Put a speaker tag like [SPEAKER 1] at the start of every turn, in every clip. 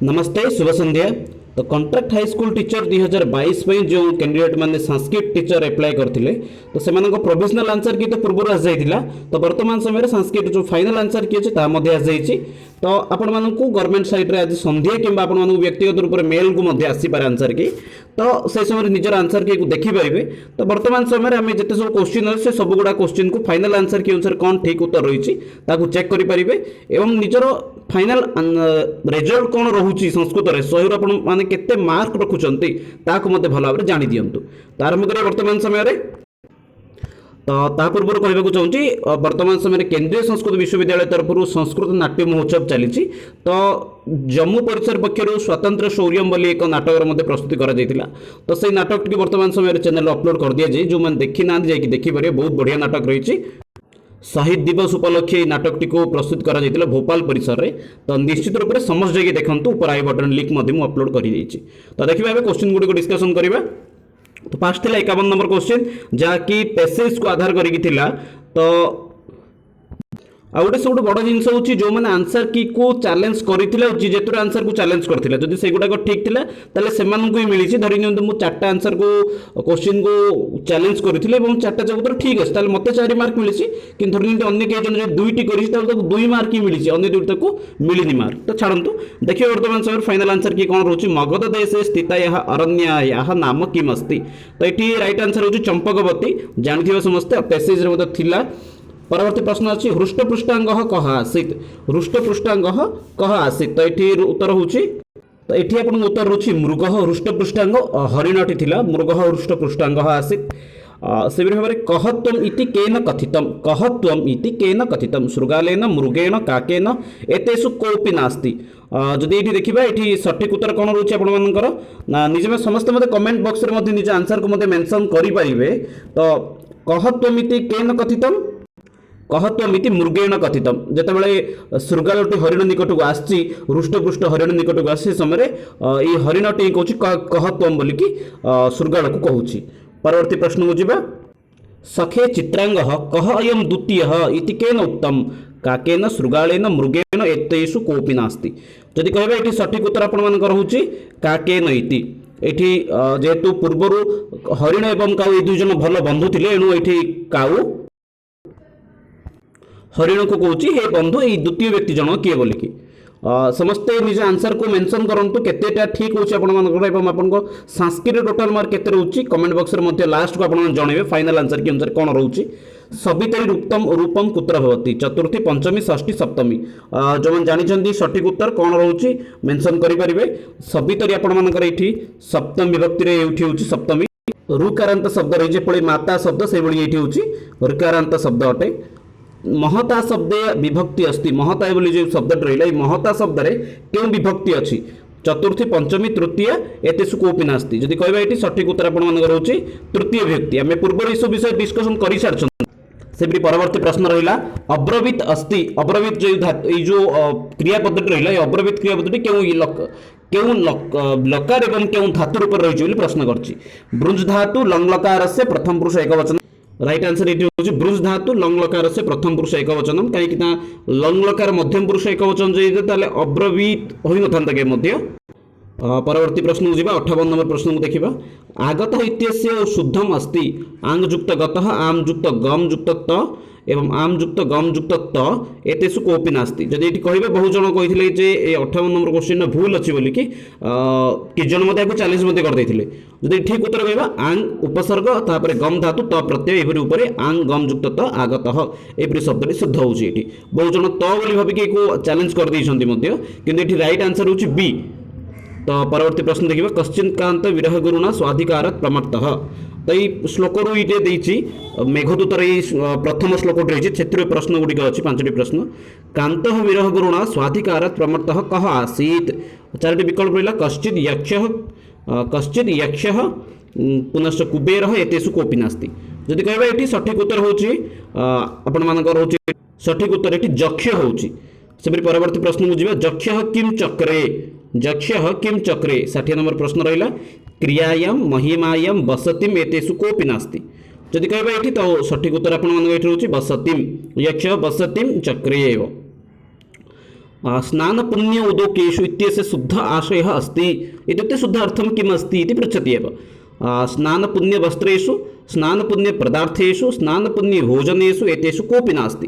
[SPEAKER 1] नमस्ते शुभ संध्या। तो contract high school teacher 2022 जो कैंडिडेट मैंने संस्कृत टीचर अप्लाई करते तो से प्रोविजनल आंसर की तो पूर्व आस जाइए। तो वर्तमान समय संस्कृत जो फाइनल आंसर की अच्छे आस जाइए। तो आपण मानू गवर्नमेंट साइट आज संध्या कि व्यक्तिगत रूप से मेल को आसीपारे आंसर की। तो से समय निजर आंसर की देखिपारे। तो वर्तमान समय आम जिते सब क्वेश्चन अच्छे सब गुड़ा क्वेश्चन को फाइनल आंसर की अनुसार कौन ठीक उत्तर रही चेक करेंगे एवं निजर फाइनल रिजल्ट कौन रोचे संस्कृत में 100 रु मैंने केते मार्क रखुंट ताकू मत भल भाव जाणी दिंतु। तो आरंभ करें वर्तमान समय तो पूर्व कहूँ चाहूँगी वर्तमान समय केंद्रीय संस्कृत विश्वविद्यालय तरफ संस्कृत नाट्य महोत्सव चली। तो जम्मू परिसर पक्षर स्वतंत्र शौर्यम बोली एक नाटक प्रस्तुति करा। तो से नाटक टी वर्तमान समय चैनल अपलोड कर दिया जाए। जो मैंने देखी ना जाकि देखिपारे बहुत बढ़िया नाटक रही। शहीद दिवस उपलक्षे नाटक टी को प्रस्तुत करा भोपाल परिसर में। तो निश्चित रूप से समस्त जगह देखते ऊपर आई बटन लिंक अपलोड कर। तो देखिए क्वेश्चन गुड़ी को डिस्कसन करवा। तो फास्ट था 51 नंबर क्वेश्चन जहाँकि पैसेज को आधार करी। तो आ गोटे सब बड़ जिनस हूँ जो मैंने आंसर की को चैलेंज करते जेतुर आंसर को चैलेंज करते जब से गुड़ाक ठीक था से मिली धरी नि मुझे 4टा आंसर को क्वेश्चन को चैलेंज करी 4टा जगह तो ठीक अच्छे मत 4 मार्क मिली कि धरी नि अन्य कई दुईटी कर 2 मार्क ही मिली अन्य दुईटा को मिलनी मार्क। तो छाड़ू देखिए वर्तमान समय फाइनल आंसर की कौन रोचे मगध देश स्थित यह अरण्य यह नाम किम अस्ति। तो ये राइट आंसर हूँ चंपकवती जानते समस्ते पैसेज थिला। परवर्ती प्रश्न अच्छी हृष्टपृष्ठांग कह आसीत हृष्टपृष्ठांग कह आसीत। तो ये उत्तर हूँ तो ये आप उत्तर रोचे मृग हृष्टपृष्ठांग हरिणटी थिला मृग हृष्टपृष्ठांग आसीत। से भाव में कहत्वम इति केन कथितम कहत्वम इति केन कथितम शृगालेन मृगेण काकेन एतेषु कोऽपि नास्ति। जदि ये देखा ये सठिक उत्तर कौन रोचे आपर निजे में समस्त मत कमेंट बॉक्स में निज आंसर को मत मेंशन करेंगे। तो कहत्वम इति केन कथितम कहत्वमिति मृगेण कथितम जितेबाला शृगालटी हरिण निकट को आसी हृष्टपृष्ठ हरिण निकट को आस समय ये हरिणटी कौन कहत्वम बोलिकी शृगाल को कहूँ। परवर्ती प्रश्न को जीवा सखे चित्रांग कह अयम द्वितीय इति केन उत्तम काकेन शृगालेन मृगेण एतेषु कोऽपि नास्ति। जदि कहबा ये सठिक उत्तर आपनकर होची काकेन इति। एठी जेहेतु पूर्वर हरिण एवं काऊ ये दुई जन भल बंधु थिले एणु एठी काऊ हरिण को कहूँ हे बंधु ये द्वितीय व्यक्ति जन किए बोलिकी समस्ते निज आंसर को मेंशन करंतु केतेटा ठीक होची आपन संस्कृत टोटल मार्क केते रहउची कमेंट बॉक्स रे लास्ट को आपन जणेबे फाइनल आंसर के अनुसार कोन रहउची। सवितरी रूपम रूपम कुत्र भवति चतुर्थी पंचमी षष्ठी सप्तमी जो मन जानि सठिक उत्तर कौन रोचे मेंशन करि परिबे। सवितरी आपण मानकर एठी सप्तम विभक्ति रे एठी होची सप्तमी रुकारांत शब्द रही जे माता शब्द से भली एठी होची रुकारांत शब्द अटे। महता शब्द विभक्ति अस्ति महता बोली जो शब्द रहा महता शब्द रे क्यों विभक्ति अच्छी चतुर्थी पंचमी तृतीय एतेषु कोऽपि नास्ति। जदि कहबा एठी सठिक उत्तर आपण मानकर होची तृतीय विभक्ति। आमे पूर्व इस विषय डिस्कशन करि सारछन। से परवर्ती प्रश्न रहा अब्रवीत अस्ति अब्रवीत जो क्रियापद रहा अब्रवीत क्रियापद क्यों लकार एवं क्यों धातु रूप रही प्रश्न करछि। ब्रुज धातु लंग लकार से प्रथम पुरुष एकवचन राइट आंसर ये हूँ ब्रुज धातु लंग लकार से प्रथम पुरुष एकवचनम कहीं लंग लकार मध्यम पुरुष एकवचन जो अब्रवीत हो न था। परवर्ती प्रश्न को जीवा 58 नंबर प्रश्न को देखा आगत इत्यस्य शुद्धम अस्ति आंग युक्त गतः आम युक्त गम युक्त त एवं आम युक्त गम युक्त त एतेषु कोऽपि नास्ति। जदि ये कहे बहुत जन कही जे 58 नंबर क्वेश्चन भूल अच्छी बोलिकी कि जन मत चैलेंज करते जदि ठीक उत्तर कहवा आंग उपसर्ग तापर गम धातु त प्रत्यय एपरी उपरे आंग गम युक्त त आगत एपरी शब्द शुद्ध होची। बहुत जन त बोली भाविकी चैलेंज कर किंतु राइट आंसर होची बी। तो परवर्ती प्रश्न देखिए कश्चिन कांत विरह गुरुणा स्वाधिकारत प्रमत्त। तो ये श्लोक रू ये मेघदूतर प्रथम श्लोक रही है प्रश्न गुड़िक अच्छी 5टी प्रश्न कांत विरह गुरुणा स्वाधिकारत प्रमत्त कह आसीत 4टी विकल्प रहा कश्चिद यक्ष पुनश्च कुबेर एतेषु कोऽपि नास्ति। जदि कहबा एठी सठिक उत्तर होची आपण मानकर होची सठिक उत्तर एठी जक्ष होची। से परवर्ती प्रश्न को जीवा जक्ष किम चक्रे जक्ष किम चक्रे 60 नंबर प्रश्न रहा क्रियायां महिमायां बसतिम एतेषु कोऽपि नास्ति। जदि कहबा एठी तो सठिक उत्तर आपण मानकर एठी होची बसतिम यक्ष बसतिम चक्रे एव। स्नान पुण्य उदोकेषु इत्यस्य शुद्ध आशयः अस्ति इत्युक्ते शुद्ध अर्थं किम् अस्ति इति पृच्छति एव। स्नान पुण्य वस्त्रेषु, स्नान पुण्य पदार्थेषु, स्नान पुण्य भोजनेषु एतेषु कोऽपि नास्ति।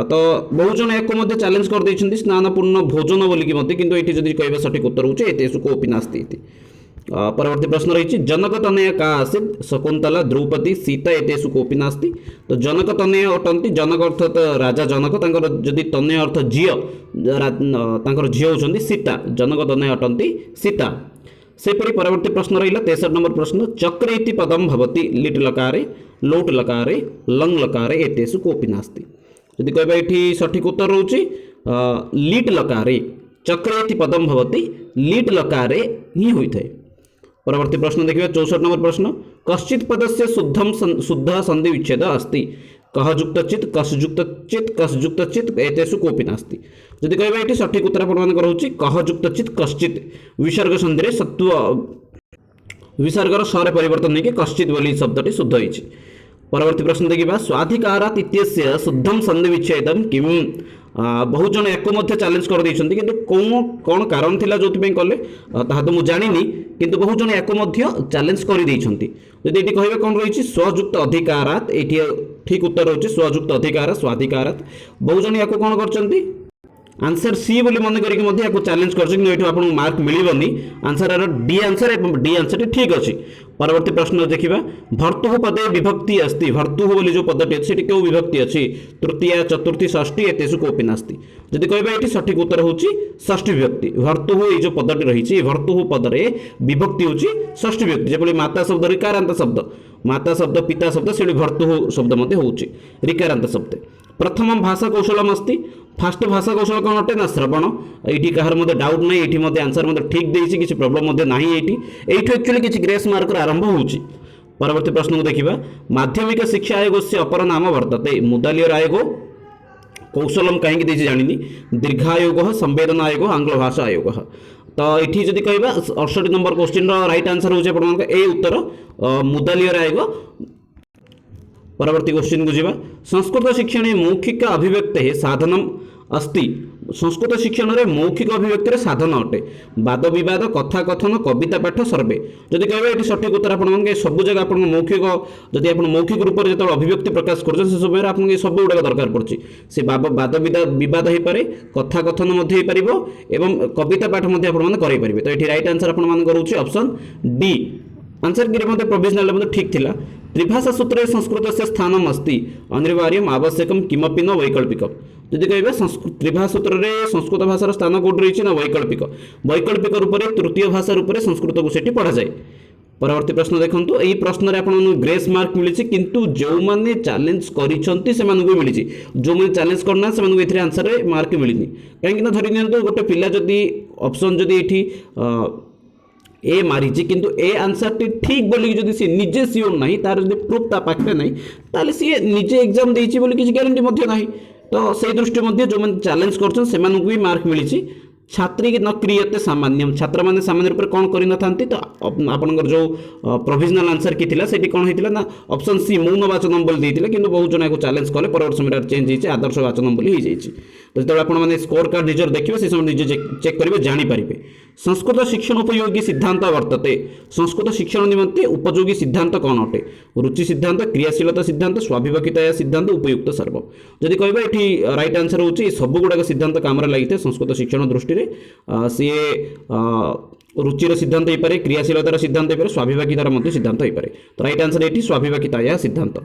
[SPEAKER 1] तो बहुजन एक मध्य चैलेंज कर देइछन्ति स्नानपूर्ण भोजन बोलिकी मध्य, किंतु एठी जदि कहबा सठिक उत्तर होचे एतेषु कोऽपि नास्ति इति। परवर्ती प्रश्न रही जनक तनया का आसीत् शकुन्तला द्रौपदी सीता एतेषु कोऽपि नास्ति। तो जनक तनय अटंती, जनक अर्थात राजा जनक, तांकर जदि तनय अर्थ झियो, तांकर झियो होचन्ति सीता, जनक तनय अटंती सीता। सेपरि परवर्ती प्रश्न रहिला 63 नंबर प्रश्न चक्र इति पदम भवति लिट् लकारे लोट् लकारे लंग लकारे एतेषु कोऽपि नास्ति। यदि कहबा एठी सठिक उत्तर होची लीट लकारे, चक्र इति पदम भवति लीट लकारे ही होइथाय। परवर्ती प्रश्न देखिए 64 नंबर प्रश्न कश्चित् पदस्य शुद्ध संधि विच्छेद अस्ति कह युक्त चित् कस युक्त चित् कस युक्त चित् एतेषु कोऽपि नास्ति। यदि कहबा एठी सठिक उत्तर आपनकर होची कह युक्त चित् कश्चित् विसर्ग संधि रे सत्व विसर्गर सरे परिवर्तन नहीं कि कश्चित् बोली शब्दटी शुद्ध होइछि। परवर्ती प्रश्न देखिबा स्वाधिकारात् इत्यस्य शुद्धम संधि विच्छेदम किम। बहुजन एक मध्य चैलेंज कर देइछन्ति, किंतु कोन कारण थिला जोति पे कले ताहा तो मु जानिनी, किंतु बहुजन एक मध्य चैलेंज कर देइछन्ति। यदि एठी कहबे कोन रहिछि स्वयुक्त अधिकारात्, एठी ठीक उत्तर होछि स्वयुक्त अधिकार स्वाधिकारात्। बहुजन याको कोन करछन्ति आंसर सी बोली मन करिक मध्य याको चैलेंज करछ, किंतु एठी आपन मार्क मिलिबनी। आंसर आर डी आंसर एवं डी आंसर ठीक अछि। परवर्ती प्रश्न देखिबा भर्तुः पदे विभक्ति अस्ति, भर्तुः बोली जो पदटी अछि सेठी केउ विभक्ति अछि तृतीया चतुर्थी षष्ठी एतेषु कोऽपि नास्ति। जदि कहबा एठी सठिक उत्तर होछि षष्ठी विभक्ति। भर्तुः ए जो पदटी रहिछि भर्तुः पदरे विभक्ति होछि षष्ठी विभक्ति, जेपरि माता शब्द ऋकारांत शब्द, माता शब्द पिता शब्द सेठी भर्तुः शब्द मध्ये होछि ऋकारांत शब्द। प्रथम भाषा कौशलम अस्ति, फास्ट भाषा कौशल कौन अटे ना श्रवण। ये कहार मध्य डाउट नहीं, ये आंसर मध्य ठीक देइछि, किसी प्रॉब्लम मध्य नाही। ये एक्चुअली किसी ग्रेस मार्क आरंभ होछि। परवर्ती प्रश्न को देखिबा माध्यमिक शिक्षा आयोग से अपर नाम वर्तते मुदालियर आयोग कौशलम कहीं देइछि जानिनी दीर्घायोग संवेदना आयोग आंग्ल भाषा आयोग। तो ये जदि कहबा 68 नंबर क्वेश्चन राइट आंसर होछि आपन ए उत्तर मुदालियर आयोग। परवर्ती क्वेश्चन को जीवा संस्कृत शिक्षण मौखिक अभिव्यक्ति साधनम अस्ति। संस्कृत शिक्षण रे मौखिक अभिव्यक्ति साधन अटे वाद विवाद कथा कथन कविता पाठ सर्वे। जदि कहबे एटी सठिक उत्तर आपन के सब जगह आपन मौखिक जदि आपन मौखिक रूप रे जत अभिव्यक्ति प्रकाश कर से समय आपन के सब गुडा दरकार पड़छि। से वाद विवाद हे पारे कथा कथन मध्ये हे परिबो एवं कविता पाठ मध्ये आपन माने करै परिबे। तो एटी राइट आंसर आपन मान करूछि ऑप्शन डी। आंसर गिरे मते प्रोविजनल मध्ये ठीक थिला। त्रिभाषा सूत्रे संस्कृत से स्थानम अस्ति अनिवार्यम आवश्यकम किमपि न वैकल्पिक। जदि कहबे संस्कृत त्रिभाषा सूत्र रे संस्कृत भाषार स्थान कोड रहिछि ना वैकल्पिक। वैकल्पिक रूप रे तृतीय भाषा रूप रे संस्कृत को सेठी पढ़ा जाय। परवर्ती प्रश्न देखंतु एई प्रश्न रे आपन ग्रेस मार्क मिलिछि, किंतु जो माने चैलेंज करिसंती से मानको मिलिछि, जो माने चैलेंज करना से मानको एथरे आंसर रे मार्क मिलिनि। काहेकि ना धरि नियंतु गोटे पिला जदि ऑप्शन जदि एठी ए मारी किंतु ए आंसर टी ठीक बोली जदि सी निजे सियोर नहीं तार जदि प्रूफ ता पाखे नहीं ताले सी निजे एग्जाम देइछि बोली किछि ग्यारंटी मध्ये नाही। तो से दृष्टि मध्ये जो मन चैलेंज करछन से मानकु भी मार्क मिलिछि। छात्री न क्रियते सामान्यम छात्र माने सामान्य रूप कोन करि न थांती। तो आपनकर जो प्रोविजनल आंसर की थिला सेठी कोन हेतिला ना ऑप्शन सी मौन वाचनम बोली देइतिले, किंतु बहुत जन को चैलेंज कले परवर्ती समय चेंज होइछि आदर्श वाचनम बोली होई जाइछि। तो जतबे आपण माने स्कोर कार्ड निजर देखिबे से समय निजे चेक करिवे जानि परिबे। संस्कृत शिक्षण उपयोगी सिद्धांत वर्तते। संस्कृत शिक्षण निमंते उपयोगी सिद्धांत कौन अटे रुचि सिद्धांत क्रियाशीलता सिद्धांत स्वाभिभाविकता सिद्धांत उपयुक्त सर्व। जदि कहबा एठी राइट आंसर होछि सब गुडा सिद्धांत काम रे लागिते संस्कृत शिक्षण दृष्टि रे सी रुचिर सिद्धांत हो पारे क्रियाशीलतार सिद्धांत हो पारे स्वाभिभाविकतार मध्य सिद्धांत हो पारे। तो राइट आंसर एठी स्वाभिभाविकता सिद्धांत।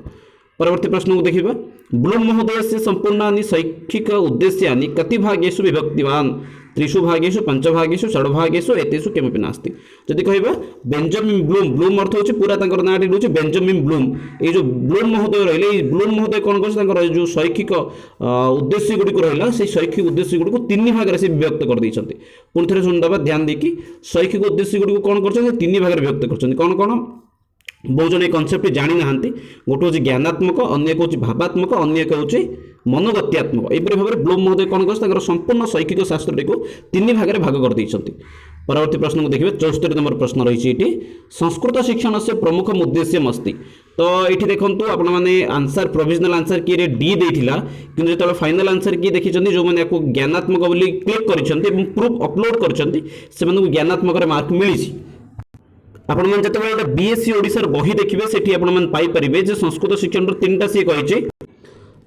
[SPEAKER 1] परवर्ती प्रश्न को देखिबा ब्लूम महोदय से संपूर्णानि शैक्षिक उद्देश्यानि कति भागेषु विभक्तिवान त्रिषु भागेषु पंचभागेषु षड्भागेषु एतेषु किमपि नास्ति। जदि कहबा बेंजामिन ब्लूम, ब्लूम अर्थ होछि पूरा तांकर नाटी होछि बेंजामिन ब्लूम। ए जो ब्लूम महोदय रहले ए ब्लूम महोदय कोन करछ तांकर जो शैक्षिक उद्देश्य गुडी को रहला से शैक्षिक उद्देश्य गुडी को तीन भाग रे से विभक्त कर दैछन्ति। पुन थरे सुनदबा ध्यान देखि शैक्षिक उद्देश्य गुडी को कोन करछन तीन भाग रे विभक्त करछन। कोन कोन बहुत जन कनसेप्ट जानी ना गोटे हूँ ज्ञानात्मक अन्य एक हूँ भावात्मक अन्य एक हूँ मनोगत्यात्मक। एपरी भाव में ब्लूम महोदय कौन कर संपूर्ण शैक्षिक शास्त्र को तीन भाग में भाग कर। परवर्ती प्रश्न को देखिए 74 नंबर प्रश्न रही संस्कृत शिक्षण से प्रमुख उद्देश्य अस्ति तो ये देखो आपण मैंने आंसर प्रोविजनल आंसर की डी देथिला किंतु जो फाइनल आंसर की देखी जो मैंने ज्ञानात्मक बोली क्लिक कर प्रूफ अपलोड कर ज्ञानात्मक मार्क मिली। आपण मन जते बेले बीएससी ओडिसार बही देखिबे सेठी आपण मन पाई परिबे जे संस्कृत शिक्षण तीनटा सी कहिछि।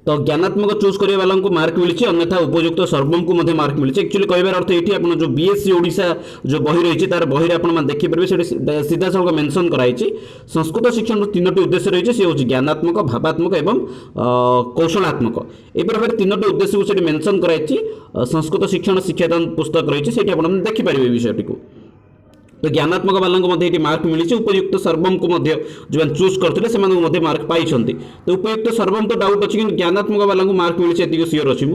[SPEAKER 1] तो ज्ञानात्मक चूज करने वाला को मार्क मिली, अन्यथा उपयुक्त सर्वम को मध्य मार्क मिली। एक्चुअली कहबार अर्थ ये आप जो बीएससी ओडिशा जो बही रही तार बही आप देखिपारे सीधा सड़क मेंशन कराई संस्कृत शिक्षण तीनोटी उद्देश्य रही सी हूँ ज्ञानात्मक, भावात्मक एवं कौशलात्मक। ए प्रकार तीनोटी उद्देश्य को मेंशन कराई संस्कृत शिक्षण शिक्षादान पुस्तक रही है, आप देखिपारे विषयटी को। तो ज्ञानात्मक वालों मार्क मिली, उपयुक्त सर्वम को जो चूज करते से मार्क पाई। तो उपयुक्त सर्वम तो डाउट अच्छी कि ज्ञानात्मक वालों मार्क मिली ये सियोर अच्छी।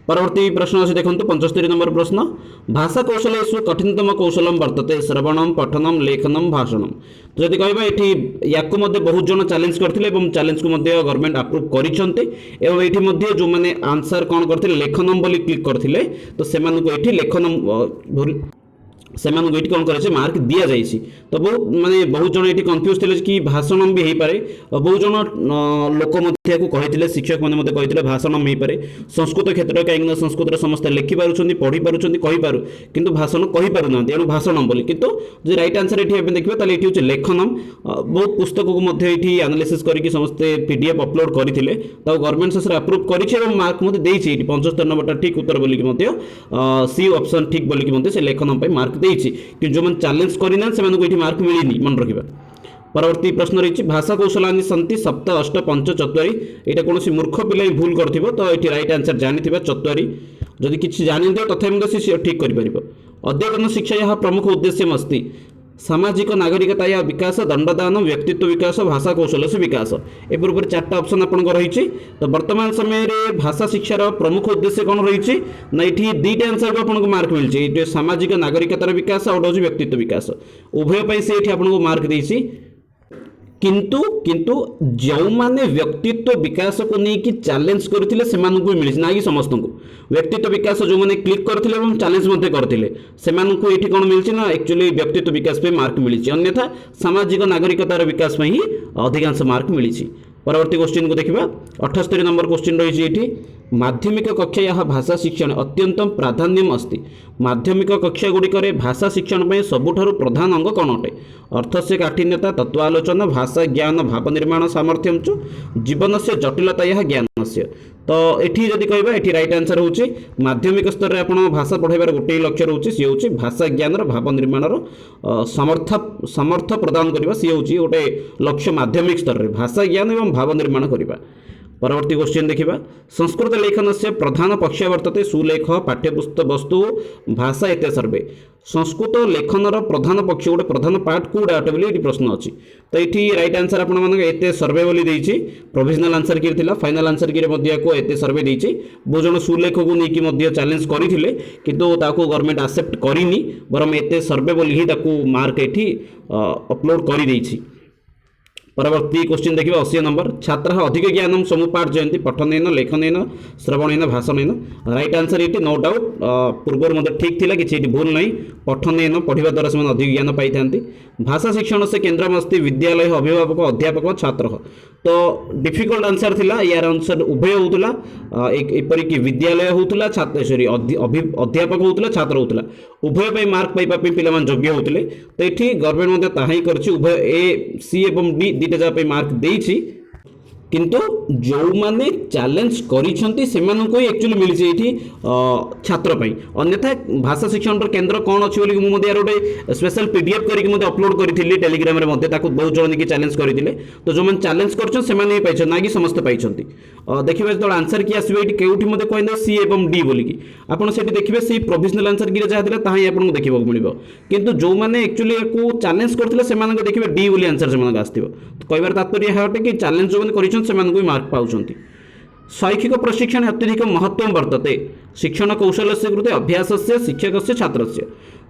[SPEAKER 1] परवर्ती प्रश्न अच्छे देखो 75 नंबर प्रश्न, भाषा कौशलेषु कठिनतम कौशलम वर्तते श्रवणम पठनम लेखनम भाषणम। तो जब कहबा या बहुत जन चैलेंज करते चैलेंज को गवर्नमेंट अप्रूव कर जो मैंने आंसर कौन करते लेखनम बोली क्लिक करते तो से लेखनम से कौन करे मार्क दि जाइए। तो बहुत माने बहुत जन ये कन्फ्यूज थे कि भाषण भी हो पारे, बहुत जन लोक को कहते शिक्षक मैंने कहते भाषण हो पारे संस्कृत क्षेत्र कहीं संस्कृत समस्त लिखिपार पढ़ी पार्टी कहीपर कि भाषण कहीपर ना तेणु भाषण बोली किंतु जो रईट आंसर ये देखिए ये हूँ लेखनम। बहुत पुस्तक को ये एनालिसिस करके समस्ते पीडीएफ अपलोड करते गवर्नमेंट शेष अप्रूव कर मार्क मत 75 नंबर ठीक उत्तर बोलिकी सी ऑप्शन ठीक बोलिकी से लेखनम मार्क कि जो मैंने चैलेंज करना से मार्क मिलनी मन रखा। परवर्ती प्रश्न रही भाषा कौशलानि सन्ति सप्त अष्ट पंच चत्वारी। यहाँ कौन मूर्ख पिला भूल कर तो ये रईट आंसर जानी चत्वारी जदि किसी जानी तथा सी ठीक कर। अद्यतन शिक्षा यह प्रमुख उद्देश्य अस्ति सामाजिक नागरिकता या विकास, दंडदान, व्यक्तित्व विकास, भाषा कौशल से विकास। ए पूर्व 4टा ऑप्शन आपन रही। तो वर्तमान समय रे भाषा शिक्षार प्रमुख उद्देश्य कौन रही ना ये 2टा आंसर को आपको मार्क मिली सामाजिक नागरिकतार विकास और व्यक्तित्व विकास उभय से ये आपको मार्क देसी। किंतु किंतु जो माने व्यक्तित्व विकास को लेकिन चैलेंज करते मिली ना कि समस्त को व्यक्तित्व विकास जो मैंने क्लिक करते चैलेंज करते ये कौन मिली ना एक्चुअली व्यक्तित्व विकास पे मार्क मिली, अन्यथा सामाजिक नागरिकतार विकास में ही अधिकांश मार्क मिली। परवर्ती क्वेश्चन को देखा 78 नंबर क्वेश्चन रही ये माध्यमिक कक्षा यह भाषा शिक्षण अत्यंत प्राधान्यम अस्ति। माध्यमिक कक्षा गुड़िक भाषा शिक्षण में सबुठारु प्रधान अंग कौन अटे? अर्थ से काठिन्यता, तत्वालोचना, भाषा ज्ञान, भाव निर्माण सामर्थ्यम च जीवन से जटिलता यह ज्ञान से। तो ये जदि कहबा ये रईट आंसर होची माध्यमिक स्तर में आप भाषा पढ़ाइबार गोटे लक्ष्य रोचे सी हूँ भाषा ज्ञान भाव निर्माण समर्थ प्रदान करने सी हूँ गोटे लक्ष्य माध्यमिक स्तर में भाषा ज्ञान एवं भाव निर्माण करने। परवर्ती क्वेश्चन देखा संस्कृत लेखन से प्रधान पक्ष वर्तते सुलेख पाठ्यपुस्तक वस्तु भाषा एत सर्वे। संस्कृत लेखनर प्रधान पक्ष गोटे प्रधान पार्ट कौटा अटे बोली प्रश्न अच्छी। तो ये रईट आंसर आप सर्वे बोली देछि प्रोविजनल आंसर की फाइनल आंसर की एत सर्वे देछि। बहुत जन सुलेख को लेकिन चैलेंज करते किंतु ताको गवर्नमेंट एक्सेप्ट करनी बरम एत सर्वे बोली ही मार्क ये अपलोड कर देछि। परवर्ती क्वेश्चन देखिए 80 नंबर छात्र अधिक ज्ञान समुपार्जयन्ति पठनेन लेखनेन श्रवणेन भाषणेन। राइट आंसर ये नो डाउट पूर्व मतलब ठीक थिला कि भूल नहीं पठनेन पढ़ा द्वारा से अधिक ज्ञान पाई था। भाषा शिक्षण से केन्द्रमस्ति विद्यालय अभिभावक अध्यापक छात्र। तो डिफिकल्ट आंसर थिला यार आंसर उभय होता एपरिक विद्यालय होता छात्र सॉरी अध्यापक होता छात्र होता उभय मार्क पाइबा पिला योग्य होते। तो ये गवर्नमेंट ताही कर उभय ए सी एवं डी 2टा जगह मार्क देछि किंतु जो माने चैलेंज करिसेंती सेमानको एक्चुअली मिली ये छात्र पाई। अन्यथा भाषा शिक्षण केन्द्र कौन अच्छी बोली मुझे गोटे स्पेशल पीडीएफ करके अपलोड करी टेलीग्राम रे बहुत जन की चैलेंज करते। तो जो मैंने चैलेंज कर ना कि समस्त पाई। देखिए जो आंसर की आसो ये कौटी मतलब कहते सी एवं डी बोलिकी आपड़ से देखिए सी प्रोविजनल आंसर की जहाँ था ताही आपको देखा मिल किंतु जो मैंने एक्चुअली चैलेंज करते देखिए डी बोली आंसर से आसो। तो कहबार तात्पर्य यह कि चैलेंज जो मैंने से मार्क पाउछंती। शैक्षिक प्रशिक्षण अत्यधिक महत्व वर्तते शिक्षण कौशल से कृते अभ्यास से शिक्षक से छात्र से।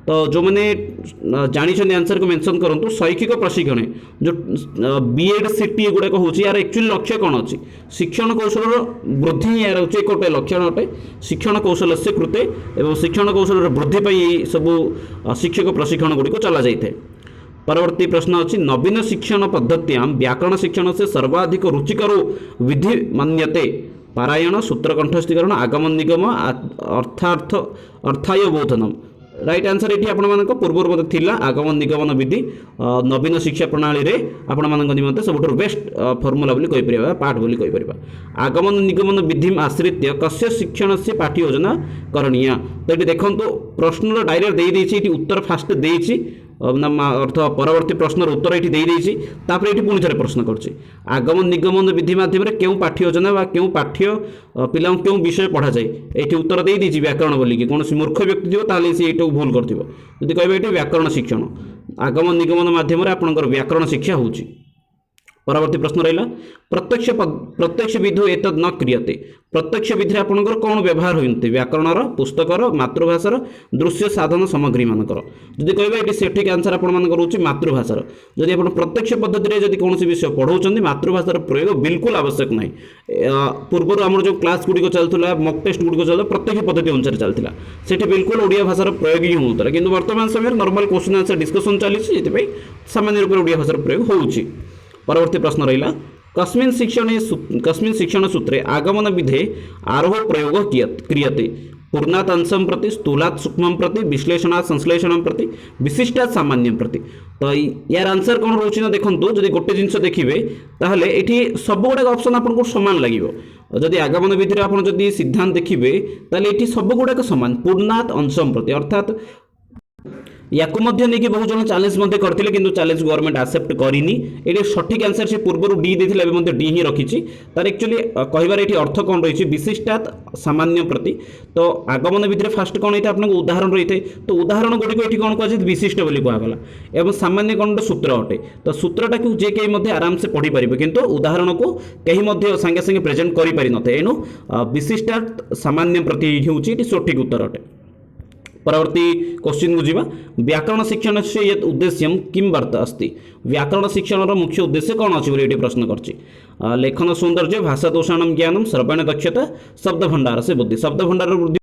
[SPEAKER 1] तो जो मैंने जानी आंसर को मेंशन करूँ शैक्षिक प्रशिक्षण जो बीएड सीटी गुड़ाक हूँ यार एक्चुअली लक्ष्य कौन अच्छी शिक्षण कौशल वृद्धि यार हूँ एक लक्षण अटे शिक्षण कौशल से कृते एवं शिक्षण कौशल वृद्धि सब शिक्षक प्रशिक्षण गुड़िक चला जाए। परवर्ती प्रश्न अच्छी नवीन शिक्षण पद्धत्यां व्याकरण शिक्षण से सर्वाधिक रुचिकर विधि मान्यते पारायण सूत्र कंठस्थीकरण आगमन निगम अर्थार्थ अर्थाय बोधनम राइट आंसर ये आपण पूर्व मत थिला आगमन निगमन विधि नवीन शिक्षा प्रणाली रे आपण निमंते सबुठ बेस्ट फॉर्मूला बोली कहि परिबा पाठ बोली कहि परिबा आगमन निगमन विधि आश्रित्य कस्य शिक्षण से पाठ्य योजना करणीय तो ये देखंतु प्रश्न डायरेक्ट दे देछि इति उत्तर फास्ट देछि अर्थ परवर्ती प्रश्न उत्तर ये देदेछि तापर ये पुणी थे प्रश्न कर आगमन निगमन विधि माध्यम क्यों पाठ्य योजना व क्यों पाठ्य पिला क्यों विषय पढ़ा जाए ये उत्तर दे देछि व्याकरण बोलिकी कौन मूर्ख व्यक्ति थो ताले सी ये भूल कर कहे ये व्याकरण शिक्षण आगमन निगमन माध्यम आपंकर व्याकरण शिक्षा होची परवर्ती प्रश्न रहा प्रत्यक्ष विधो एत न क्रियते प्रत्यक्ष विधि आपंकर कौन व्यवहार होते व्याकरणर पुस्तकर मातृभाषार दृश्य साधन सामग्री मानकर जदि कह ये सठिक आंसर आपंकर मातृभाषार जदि आप प्रत्यक्ष पद्धति जब कौन विषय पढ़ाऊँ मातृभाषार प्रयोग बिल्कुल आवश्यक ना पूर्व आम जो क्लास गुड़िक चलता मक टेस्ट गुड़िक चलता प्रत्यक्ष पद्धति अनुसार चलता से बिल्कुल ओडिया भाषार प्रयोग ही होता कि वर्तमान समय नॉर्मल क्वेश्चन आंसर डिस्कसन चली सामान्य रूप से ओडिया भाषार प्रयोग होउछि परवर्ती प्रश्न रहा कस्मिन् शिक्षण सूत्रे आगमन विधे आरोह प्रयोग क्रियते पूर्णात् अंशं प्रति स्थूलात् सूक्ष्मं प्रति विश्लेषणात् संश्लेषणं प्रति विशिष्टात् सामान्यं प्रति तो यार आंसर कौन रोचे ना देखो जब गोटे जिनस देखिए ताहले ये सब गुड़ाक ऑप्शन आपको सामान लगे जदि आगमन विधि आप सिद्धांत देखिए ताहले ये सब गुड़ाक सामान पूर्णात् अंशं प्रति अर्थात या बहुत जन चैलेंज करते कि चैलेंज गवर्नमेंट एक्सेप्ट करनी ये सठिक आंसर से पूर्व डी देते डी ही रखी तार एक्चुअली कहबार ये अर्थ कौन रही विशिष्टात् सामान्य प्रति तो आगमन विधि फास्ट कौन होता है उदाहरण रही है तो उदाहरण गुड़िक ये कौन कह विशिष्ट बोली कहगला एवं सामान्य कौन सूत्र अटे तो सूत्रटा को जे कहीं आराम से पढ़ी पारे किंतु उदाहरण को कहीं सागे सागे प्रेजेंट कर एणु विशिष्टात् सामान्य प्रति हूँ सठिक उत्तर अटे परवर्ती क्वेश्चन को जीवा व्याकरण शिक्षण से यत् उद्देश्य किं वार्ता अस्ति व्याकरण शिक्षण मुख्य उद्देश्य कौन अच्छी बोली प्रश्न करछि लेखन सौंदर्य भाषा दोषाणम ज्ञानम श्रवण दक्षता शब्द भंडार से बुद्धि शब्द भंडार वृद्धि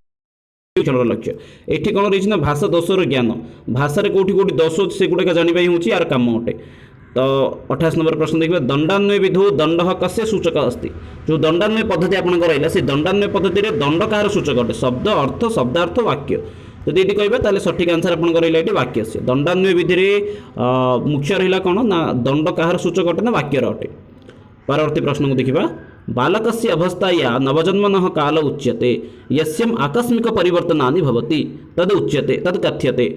[SPEAKER 1] लक्ष्य ये कौन रही भाषा दोषर ज्ञान भाषा कौटी कौटी दोष से गुड़ाक जानवा हूँ यार कम अटे तो 28 नंबर प्रश्न देखिए दंडान्वय विधौ दंड कस्य सूचक अस्ति जो दंडान्वय पद्धति आपन रहा से दंडान्वय पद्धति दंड कार सूचक अटे शब्द अर्थ शब्दार्थ वाक्य जदि ये कहबे सठिक आंसर आपंकर रहा ये वाक्य से दंडान्वय विधि मुख्य रहा कौन ना दंड कहार सूचक अटे ना वाक्यर अटे परवर्ती प्रश्न को देखा बालकस्य अवस्थाया नवजन्मनः काल उच्यते यस्यम् आकस्मिक परिवर्तनानि भवति तद उच्यते तद कथ्यते